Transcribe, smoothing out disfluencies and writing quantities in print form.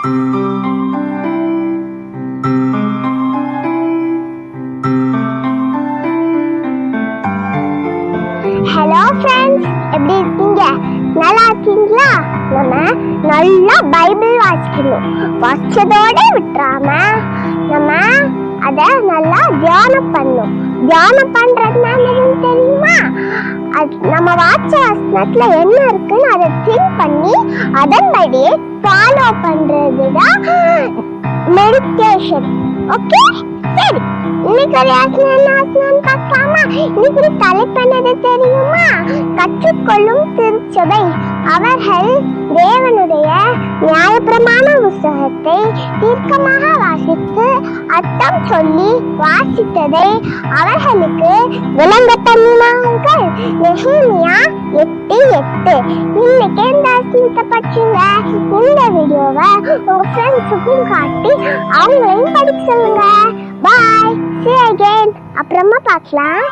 Hello friends, எப்படி இருக்கீங்க? நல்லா இருக்கீங்களா? நம்ம நல்லா பைபிள் வாசிக்கணும். வாசிச்சதோட விட்டுறாம நம்ம அதை நல்லா தியானம் பண்ணணும். தியானம் பண்றதுனால தெரியுமா, நம்ம வாட்ச வசனத்துல என்ன இருக்குன்னு அதை திங்க் பண்ணி அதன்படி ஃபாலோ பண்றதுதான் மெடிடேஷன். ஓகே, சரி, இன்னைக்கு ஒரு ஆசனம் பார்க்கலாமா? இன்னைக்கு தலைப்பு என்னது தெரியுமா? கற்றுக்கொள்ளும் திருச்சபை. அவர்கள் தேவனுடைய நியாயப்பிரமாண புத்தகத்தை தீர்க்கமாக வாசித்து அர்த்தம் சொல்லி வாசித்ததை அவர்களுக்கு விளங்க பண்ணினார்கள். நெகேமியா 8:8. இன்னைக்கு இந்த வசனத்தை பற்றிங்க இந்த வீடியோவை உங்க ஃப்ரெண்ட்ஸுக்கும் காட்டி அவங்களையும் படிக்க சொல்லுங்க. பாய், see you again. அப்புறமா பார்க்கலாம்.